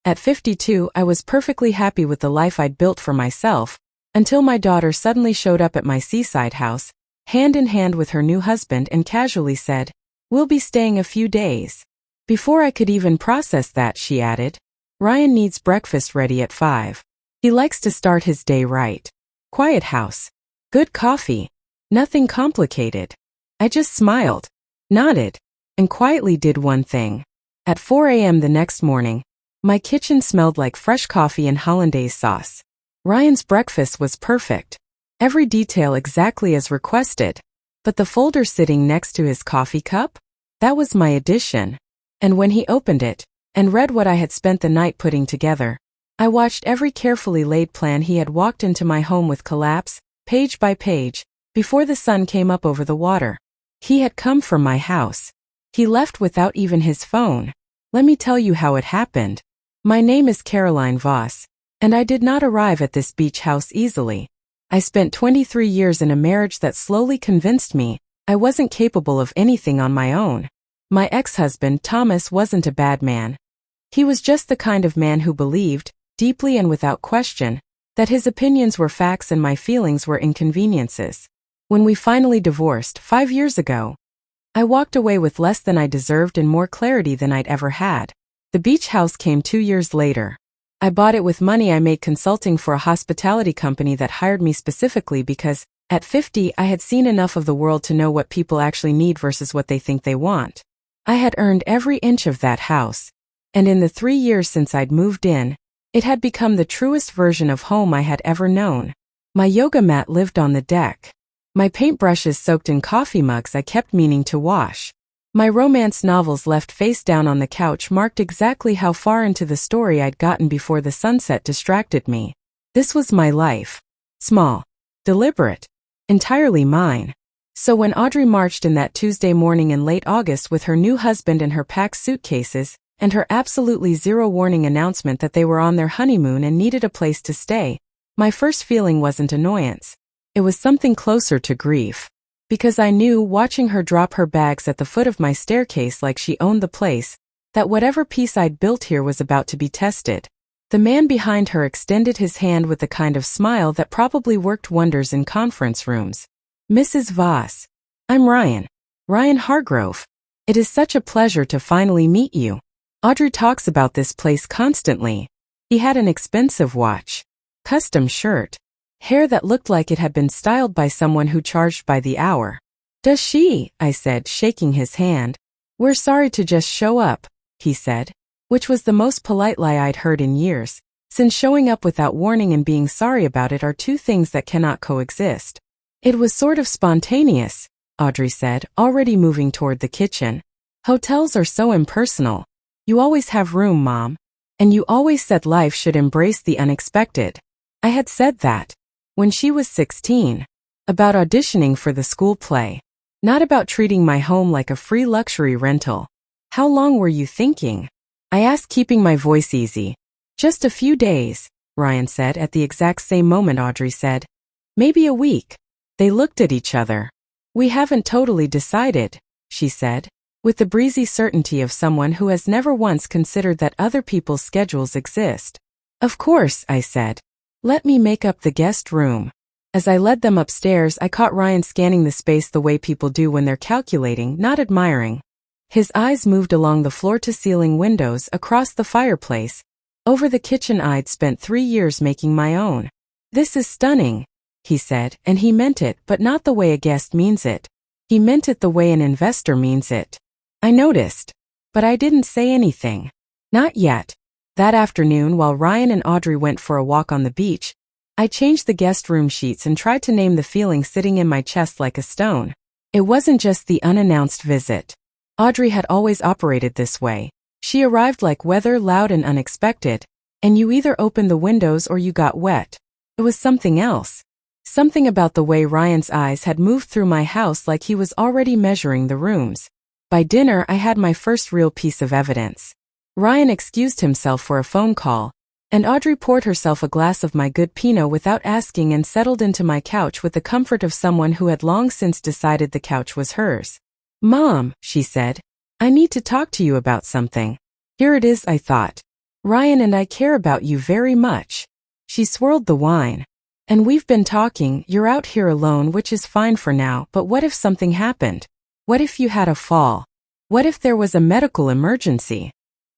At 52, I was perfectly happy with the life I'd built for myself, until my daughter suddenly showed up at my seaside house, hand in hand with her new husband, and casually said, "We'll be staying a few days." Before I could even process that, she added, "Ryan needs breakfast ready at 5. He likes to start his day right. Quiet house. Good coffee. Nothing complicated." I just smiled, nodded, and quietly did one thing. At 4 a.m. the next morning, my kitchen smelled like fresh coffee and hollandaise sauce. Ryan's breakfast was perfect. Every detail exactly as requested. But the folder sitting next to his coffee cup? That was my addition. And when he opened it, and read what I had spent the night putting together, I watched every carefully laid plan he had walked into my home with collapse, page by page, before the sun came up over the water. He had come from my house. He left without even his phone. Let me tell you how it happened. My name is Caroline Voss, and I did not arrive at this beach house easily. I spent 23 years in a marriage that slowly convinced me I wasn't capable of anything on my own. My ex-husband, Thomas, wasn't a bad man. He was just the kind of man who believed, deeply and without question, that his opinions were facts and my feelings were inconveniences. When we finally divorced 5 years ago, I walked away with less than I deserved and more clarity than I'd ever had. The beach house came 2 years later. I bought it with money I made consulting for a hospitality company that hired me specifically because, at 50, I had seen enough of the world to know what people actually need versus what they think they want. I had earned every inch of that house, and in the 3 years since I'd moved in, it had become the truest version of home I had ever known. My yoga mat lived on the deck. My paintbrushes soaked in coffee mugs I kept meaning to wash. My romance novels left face down on the couch marked exactly how far into the story I'd gotten before the sunset distracted me. This was my life. Small. Deliberate. Entirely mine. So when Audrey marched in that Tuesday morning in late August with her new husband and her packed suitcases, and her absolutely zero-warning announcement that they were on their honeymoon and needed a place to stay, my first feeling wasn't annoyance. It was something closer to grief. Because I knew, watching her drop her bags at the foot of my staircase like she owned the place, that whatever peace I'd built here was about to be tested. The man behind her extended his hand with the kind of smile that probably worked wonders in conference rooms. "Mrs. Voss. I'm Ryan. Ryan Hargrove. It is such a pleasure to finally meet you. Audrey talks about this place constantly." He had an expensive watch, custom shirt, hair that looked like it had been styled by someone who charged by the hour. "Does she?" I said, shaking his hand. "We're sorry to just show up," he said, which was the most polite lie I'd heard in years, since showing up without warning and being sorry about it are two things that cannot coexist. "It was sort of spontaneous," Audrey said, already moving toward the kitchen. "Hotels are so impersonal. You always have room, Mom. And you always said life should embrace the unexpected." I had said that when she was 16, about auditioning for the school play, not about treating my home like a free luxury rental. "How long were you thinking?" I asked, keeping my voice easy. "Just a few days," Ryan said at the exact same moment Audrey said, "Maybe a week." They looked at each other. "We haven't totally decided," she said, with the breezy certainty of someone who has never once considered that other people's schedules exist. "Of course," I said. "Let me make up the guest room." As I led them upstairs, I caught Ryan scanning the space the way people do when they're calculating, not admiring. His eyes moved along the floor-to-ceiling windows, across the fireplace, over the kitchen I'd spent 3 years making my own. "This is stunning," he said, and he meant it, but not the way a guest means it. He meant it the way an investor means it. I noticed, but I didn't say anything. Not yet. That afternoon, while Ryan and Audrey went for a walk on the beach, I changed the guest room sheets and tried to name the feeling sitting in my chest like a stone. It wasn't just the unannounced visit. Audrey had always operated this way. She arrived like weather, loud and unexpected, and you either opened the windows or you got wet. It was something else. Something about the way Ryan's eyes had moved through my house like he was already measuring the rooms. By dinner, I had my first real piece of evidence. Ryan excused himself for a phone call, and Audrey poured herself a glass of my good Pinot without asking and settled into my couch with the comfort of someone who had long since decided the couch was hers. "Mom," she said, "I need to talk to you about something." Here it is, I thought. Ryan and I care about you very much. She swirled the wine. And we've been talking, you're out here alone, which is fine for now, but what if something happened? What if you had a fall? What if there was a medical emergency?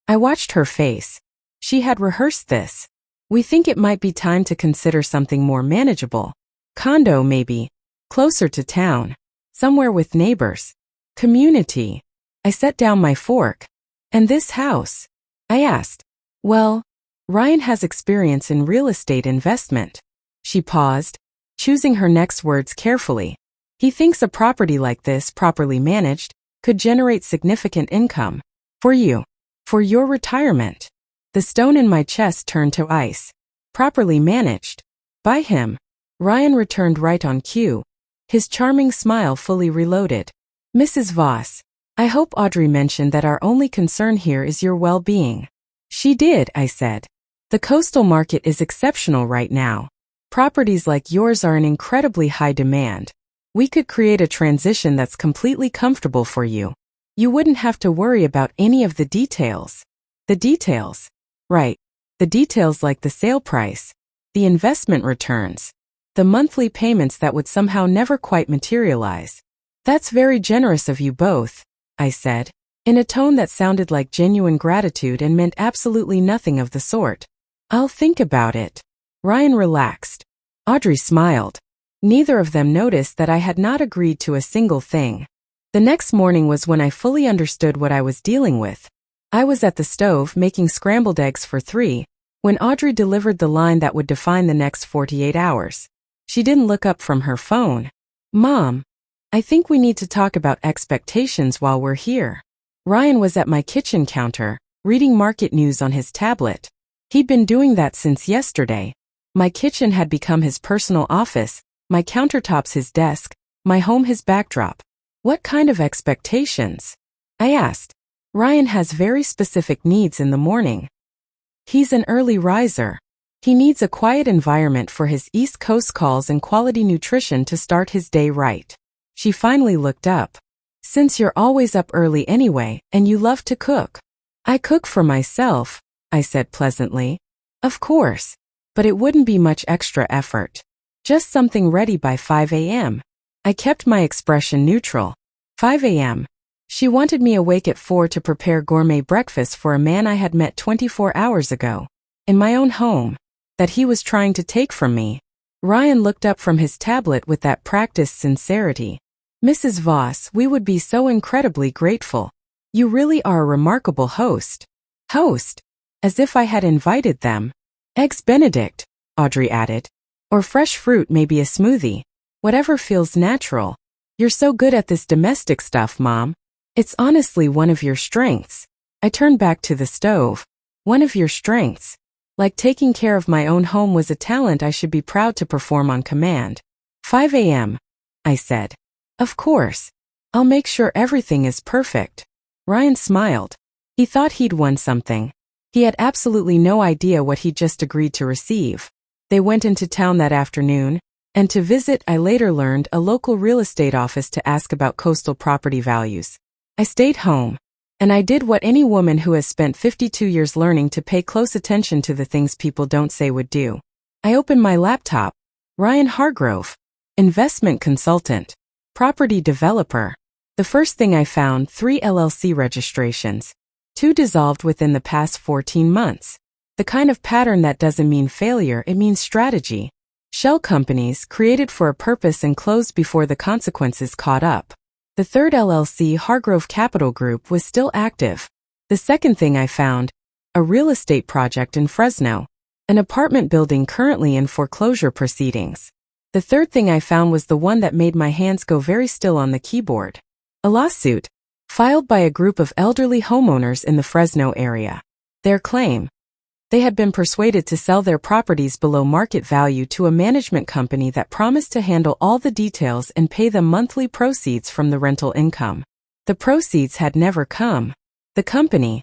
I watched her face. She had rehearsed this. We think it might be time to consider something more manageable. Condo maybe. Closer to town. Somewhere with neighbors. Community. I set down my fork. And this house? I asked. Well, Ryan has experience in real estate investment. She paused, choosing her next words carefully. He thinks a property like this, properly managed, could generate significant income. For you. For your retirement. The stone in my chest turned to ice. Properly managed. By him. Ryan returned right on cue. His charming smile fully reloaded. Mrs. Voss, I hope Audrey mentioned that our only concern here is your well-being. She did, I said. The coastal market is exceptional right now. Properties like yours are in incredibly high demand. We could create a transition that's completely comfortable for you. You wouldn't have to worry about any of the details. The details? Right. The details like the sale price, the investment returns, the monthly payments that would somehow never quite materialize. That's very generous of you both, I said, in a tone that sounded like genuine gratitude and meant absolutely nothing of the sort. I'll think about it. Ryan relaxed. Audrey smiled. Neither of them noticed that I had not agreed to a single thing. The next morning was when I fully understood what I was dealing with. I was at the stove making scrambled eggs for 3, when Audrey delivered the line that would define the next 48 hours. She didn't look up from her phone. Mom, I think we need to talk about expectations while we're here. Ryan was at my kitchen counter, reading market news on his tablet. He'd been doing that since yesterday. My kitchen had become his personal office, my countertops his desk, my home his backdrop. What kind of expectations? I asked. Ryan has very specific needs in the morning. He's an early riser. He needs a quiet environment for his East Coast calls and quality nutrition to start his day right. She finally looked up. Since you're always up early anyway, and you love to cook. I cook for myself, I said pleasantly. Of course. But it wouldn't be much extra effort. Just something ready by 5 a.m. I kept my expression neutral. 5 a.m. She wanted me awake at 4 to prepare gourmet breakfast for a man I had met 24 hours ago. In my own home. That he was trying to take from me. Ryan looked up from his tablet with that practiced sincerity. Mrs. Voss, we would be so incredibly grateful. You really are a remarkable host. Host? As if I had invited them. Eggs Benedict, Audrey added. Or fresh fruit, maybe a smoothie. Whatever feels natural. You're so good at this domestic stuff, Mom. It's honestly one of your strengths. I turned back to the stove. One of your strengths. Like taking care of my own home was a talent I should be proud to perform on command. 5 a.m., I said. Of course. I'll make sure everything is perfect. Ryan smiled. He thought he'd won something. He had absolutely no idea what he'd just agreed to receive. They went into town that afternoon, and to visit, I later learned, a local real estate office to ask about coastal property values. I stayed home, and I did what any woman who has spent 52 years learning to pay close attention to the things people don't say would do. I opened my laptop. Ryan Hargrove, investment consultant, property developer. The first thing I found, 3 LLC registrations. 2 dissolved within the past 14 months. The kind of pattern that doesn't mean failure, it means strategy. Shell companies created for a purpose and closed before the consequences caught up. The 3rd LLC, Hargrove Capital Group, was still active. The second thing I found, a real estate project in Fresno, an apartment building currently in foreclosure proceedings. The third thing I found was the one that made my hands go very still on the keyboard. A lawsuit, filed by a group of elderly homeowners in the Fresno area. Their claim: they had been persuaded to sell their properties below market value to a management company that promised to handle all the details and pay them monthly proceeds from the rental income. The proceeds had never come. The company,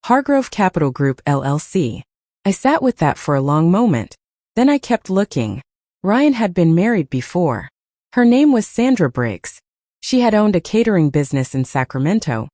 Hargrove Capital Group LLC. I sat with that for a long moment. Then I kept looking. Ryan had been married before. Her name was Sandra Briggs. She had owned a catering business in Sacramento.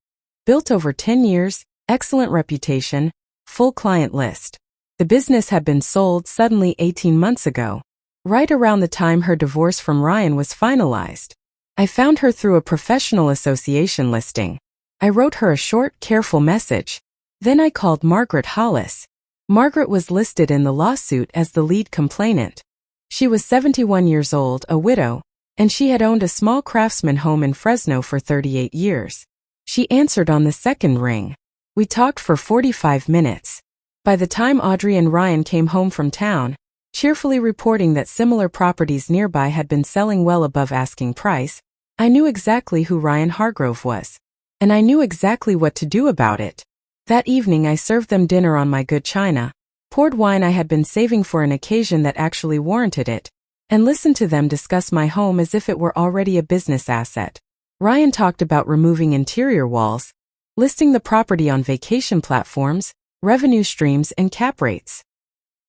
Built over 10 years, excellent reputation, Full client list. The business had been sold suddenly 18 months ago, right around the time her divorce from Ryan was finalized. I found her through a professional association listing. I wrote her a short, careful message. Then I called Margaret Hollis. Margaret was listed in the lawsuit as the lead complainant. She was 71 years old, a widow, and she had owned a small craftsman home in Fresno for 38 years. She answered on the second ring. We talked for 45 minutes. By the time Audrey and Ryan came home from town, cheerfully reporting that similar properties nearby had been selling well above asking price, I knew exactly who Ryan Hargrove was. And I knew exactly what to do about it. That evening I served them dinner on my good china, poured wine I had been saving for an occasion that actually warranted it, and listened to them discuss my home as if it were already a business asset. Ryan talked about removing interior walls, listing the property on vacation platforms, revenue streams, and cap rates.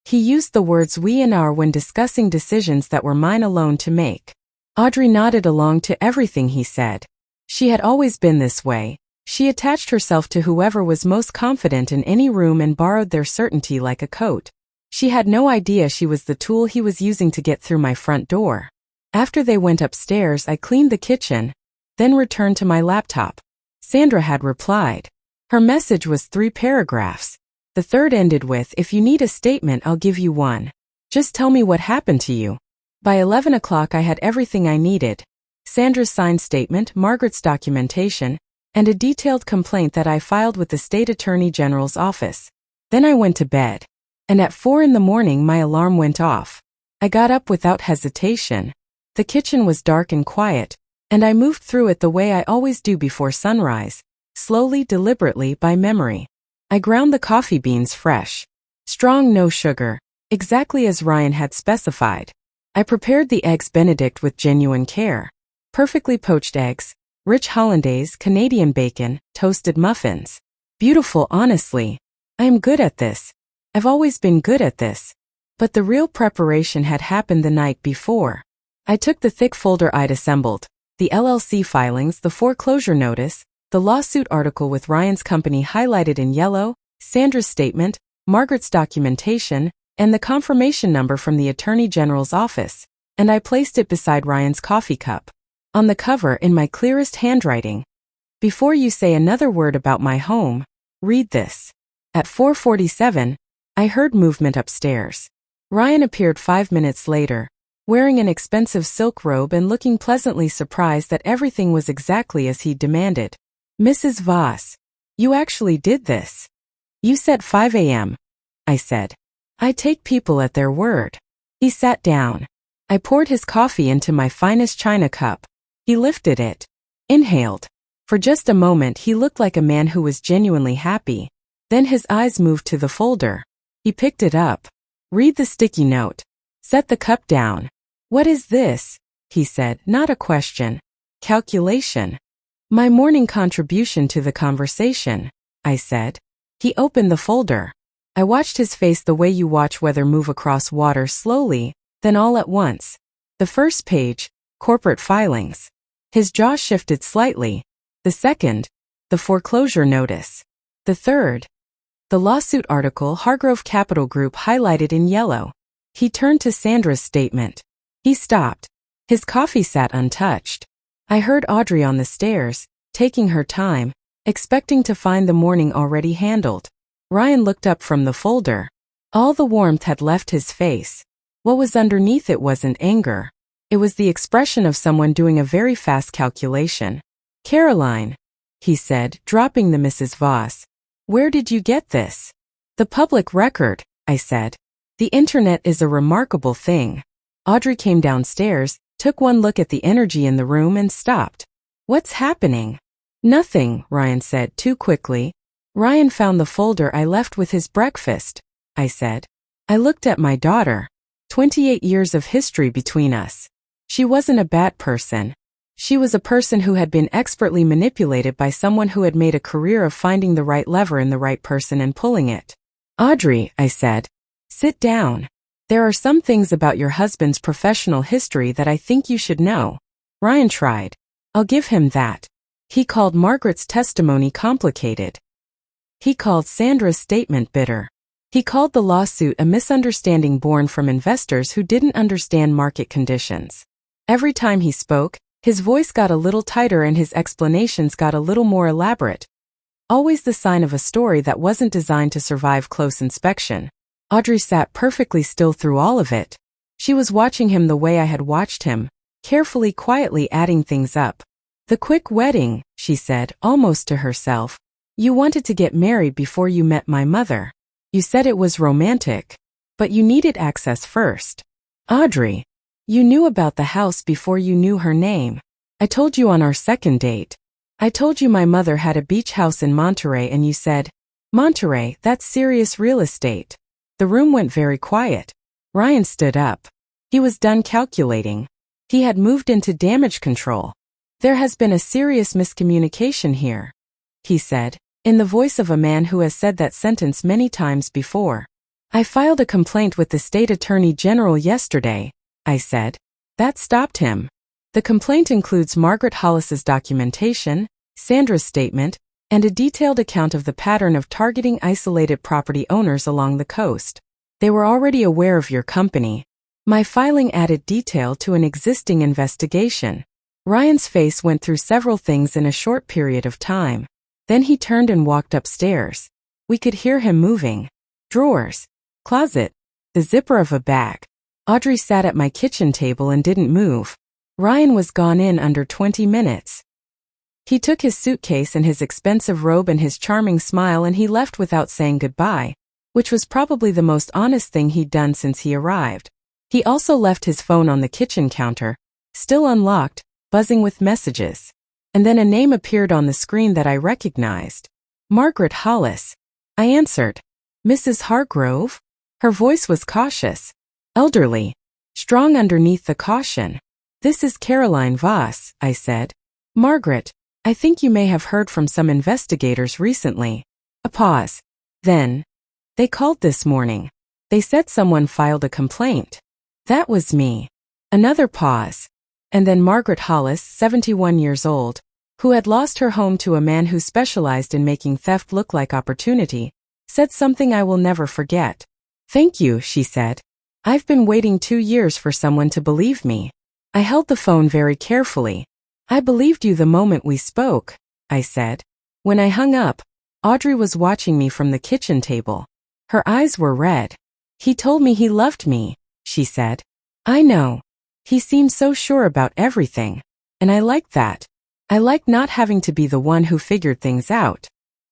He used the words we and our when discussing decisions that were mine alone to make. Audrey nodded along to everything he said. She had always been this way. She attached herself to whoever was most confident in any room and borrowed their certainty like a coat. She had no idea she was the tool he was using to get through my front door. After they went upstairs, I cleaned the kitchen, then returned to my laptop. Sandra had replied. Her message was 3 paragraphs. The third ended with, if you need a statement, I'll give you one. Just tell me what happened to you. By 11 o'clock I had everything I needed. Sandra's signed statement, Margaret's documentation, and a detailed complaint that I filed with the State Attorney General's office. Then I went to bed. And at 4 in the morning my alarm went off. I got up without hesitation. The kitchen was dark and quiet, and I moved through it the way I always do before sunrise, slowly, deliberately, by memory. I ground the coffee beans fresh. Strong, no sugar, exactly as Ryan had specified. I prepared the eggs Benedict with genuine care. Perfectly poached eggs, rich hollandaise, Canadian bacon, toasted muffins. Beautiful, honestly. I am good at this. I've always been good at this. But the real preparation had happened the night before. I took the thick folder I'd assembled, the LLC filings, the foreclosure notice, the lawsuit article with Ryan's company highlighted in yellow, Sandra's statement, Margaret's documentation, and the confirmation number from the Attorney General's office, and I placed it beside Ryan's coffee cup. On the cover, in my clearest handwriting. Before you say another word about my home, read this. At 4:47, I heard movement upstairs. Ryan appeared 5 minutes later, wearing an expensive silk robe and looking pleasantly surprised that everything was exactly as he demanded. Mrs. Voss, you actually did this. You said 5 a.m., I said. I take people at their word. He sat down. I poured his coffee into my finest china cup. He lifted it. Inhaled. For just a moment he looked like a man who was genuinely happy. Then his eyes moved to the folder. He picked it up. Read the sticky note. Set the cup down. What is this? He said, not a question. Calculation. My morning contribution to the conversation, I said. He opened the folder. I watched his face the way you watch weather move across water slowly, then all at once. The first page, corporate filings. His jaw shifted slightly. The second, the foreclosure notice. The third, the lawsuit article, Hargrove Capital Group highlighted in yellow. He turned to Sandra's statement. He stopped. His coffee sat untouched. I heard Audrey on the stairs, taking her time, expecting to find the morning already handled. Ryan looked up from the folder. All the warmth had left his face. What was underneath it wasn't anger. It was the expression of someone doing a very fast calculation. Caroline, he said, dropping the Mrs. Voss. Where did you get this? The public record, I said. The internet is a remarkable thing. Audrey came downstairs, took one look at the energy in the room and stopped. What's happening? Nothing, Ryan said too quickly. Ryan found the folder I left with his breakfast, I said. I looked at my daughter. 28 years of history between us. She wasn't a bad person. She was a person who had been expertly manipulated by someone who had made a career of finding the right lever in the right person and pulling it. Audrey, I said. Sit down. There are some things about your husband's professional history that I think you should know. Ryan tried. I'll give him that. He called Margaret's testimony complicated. He called Sandra's statement bitter. He called the lawsuit a misunderstanding born from investors who didn't understand market conditions. Every time he spoke, his voice got a little tighter and his explanations got a little more elaborate. Always the sign of a story that wasn't designed to survive close inspection. Audrey sat perfectly still through all of it. She was watching him the way I had watched him, carefully, quietly adding things up. "The quick wedding," she said, almost to herself. "You wanted to get married before you met my mother. You said it was romantic. But you needed access first. Audrey, you knew about the house before you knew her name. I told you on our second date. I told you my mother had a beach house in Monterey and you said, 'Monterey, that's serious real estate.'" The room went very quiet. Ryan stood up. He was done calculating. He had moved into damage control. "There has been a serious miscommunication here," he said, in the voice of a man who has said that sentence many times before. "I filed a complaint with the state attorney general yesterday," I said. That stopped him. The complaint includes Margaret Hollis's documentation, Sandra's statement, and a detailed account of the pattern of targeting isolated property owners along the coast. They were already aware of your company. My filing added detail to an existing investigation. Ryan's face went through several things in a short period of time. Then he turned and walked upstairs. We could hear him moving. Drawers. Closet. The zipper of a bag. Audrey sat at my kitchen table and didn't move. Ryan was gone in under 20 minutes. He took his suitcase and his expensive robe and his charming smile and he left without saying goodbye, which was probably the most honest thing he'd done since he arrived. He also left his phone on the kitchen counter, still unlocked, buzzing with messages. And then a name appeared on the screen that I recognized. Margaret Hollis. I answered. "Mrs. Hargrove?" Her voice was cautious, elderly, strong underneath the caution. "This is Caroline Voss," I said. "Margaret, I think you may have heard from some investigators recently." A pause. Then, "They called this morning. They said someone filed a complaint." "That was me." Another pause. And then Margaret Hollis, 71 years old, who had lost her home to a man who specialized in making theft look like opportunity, said something I will never forget. "Thank you," she said. "I've been waiting 2 years for someone to believe me." I held the phone very carefully. "I believed you the moment we spoke," I said. When I hung up, Audrey was watching me from the kitchen table. Her eyes were red. "He told me he loved me," she said. "I know. He seemed so sure about everything. And I liked that. I liked not having to be the one who figured things out."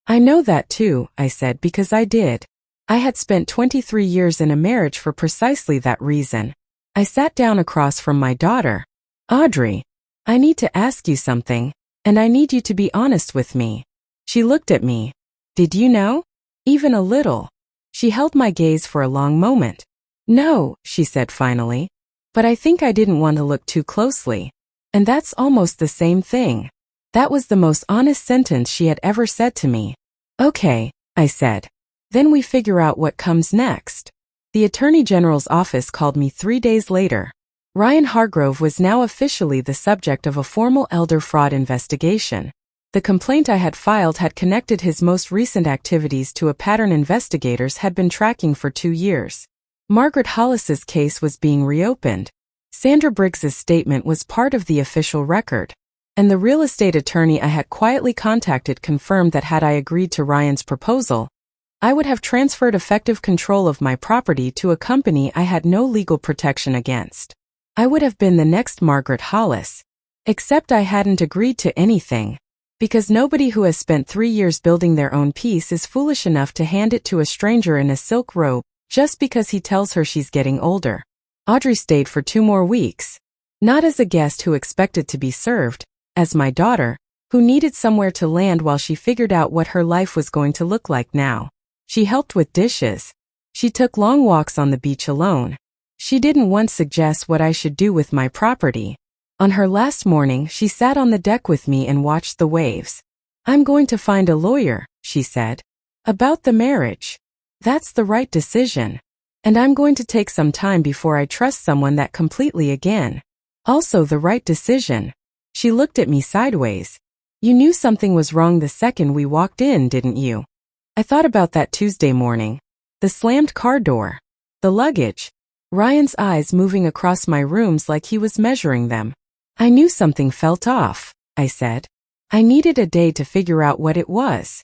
"I know that too," I said, "because I did. I had spent 23 years in a marriage for precisely that reason." I sat down across from my daughter. "Audrey, I need to ask you something, and I need you to be honest with me." She looked at me. "Did you know?" "Even a little." She held my gaze for a long moment. "No," she said finally. "But I think I didn't want to look too closely. And that's almost the same thing." That was the most honest sentence she had ever said to me. "Okay," I said. "Then we figure out what comes next." The Attorney General's office called me 3 days later. Ryan Hargrove was now officially the subject of a formal elder fraud investigation. The complaint I had filed had connected his most recent activities to a pattern investigators had been tracking for 2 years. Margaret Hollis's case was being reopened. Sandra Briggs's statement was part of the official record. And the real estate attorney I had quietly contacted confirmed that had I agreed to Ryan's proposal, I would have transferred effective control of my property to a company I had no legal protection against. I would have been the next Margaret Hollis. Except I hadn't agreed to anything. Because nobody who has spent 3 years building their own peace is foolish enough to hand it to a stranger in a silk robe just because he tells her she's getting older. Audrey stayed for 2 more weeks. Not as a guest who expected to be served, as my daughter, who needed somewhere to land while she figured out what her life was going to look like now. She helped with dishes. She took long walks on the beach alone. She didn't once suggest what I should do with my property. On her last morning, she sat on the deck with me and watched the waves. "I'm going to find a lawyer," she said. "About the marriage. That's the right decision. And I'm going to take some time before I trust someone that completely again. Also the right decision." She looked at me sideways. "You knew something was wrong the second we walked in, didn't you?" I thought about that Tuesday morning. The slammed car door. The luggage. Ryan's eyes moving across my rooms like he was measuring them. I knew something felt off, I said. I needed a day to figure out what it was.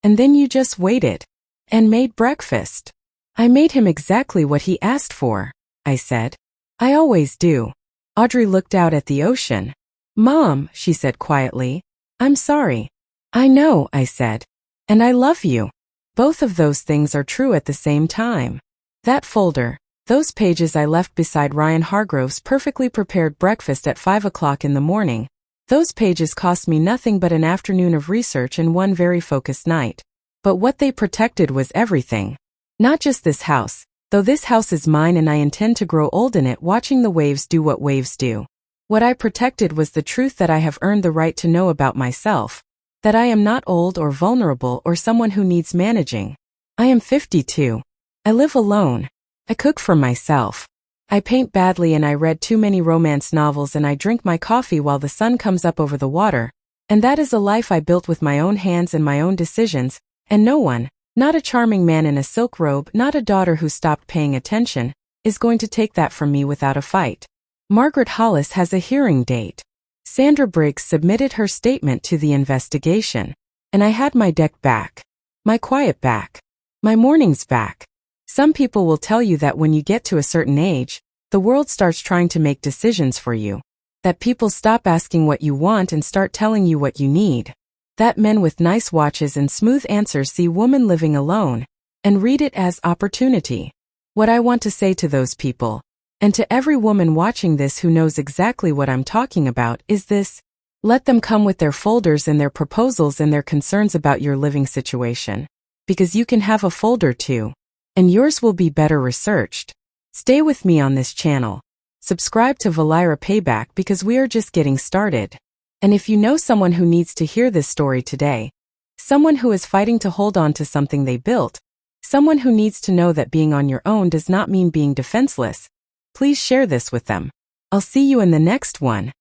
And then you just waited. And made breakfast. I made him exactly what he asked for, I said. I always do. Audrey looked out at the ocean. Mom, she said quietly. I'm sorry. I know, I said. And I love you. Both of those things are true at the same time. That folder. Those pages I left beside Ryan Hargrove's perfectly prepared breakfast at 5 o'clock in the morning. Those pages cost me nothing but an afternoon of research and one very focused night. But what they protected was everything. Not just this house, though this house is mine and I intend to grow old in it watching the waves do what waves do. What I protected was the truth that I have earned the right to know about myself. That I am not old or vulnerable or someone who needs managing. I am 52. I live alone. I cook for myself. I paint badly and I read too many romance novels and I drink my coffee while the sun comes up over the water. And that is a life I built with my own hands and my own decisions, and no one, not a charming man in a silk robe, not a daughter who stopped paying attention, is going to take that from me without a fight. Margaret Hollis has a hearing date. Sandra Briggs submitted her statement to the investigation. And I had my deck back. My quiet back. My mornings back. Some people will tell you that when you get to a certain age, the world starts trying to make decisions for you. That people stop asking what you want and start telling you what you need. That men with nice watches and smooth answers see women living alone and read it as opportunity. What I want to say to those people, and to every woman watching this who knows exactly what I'm talking about, is this: let them come with their folders and their proposals and their concerns about your living situation. Because you can have a folder too. And yours will be better researched. Stay with me on this channel. Subscribe to Velyra Payback because we are just getting started. And if you know someone who needs to hear this story today, someone who is fighting to hold on to something they built, someone who needs to know that being on your own does not mean being defenseless, please share this with them. I'll see you in the next one.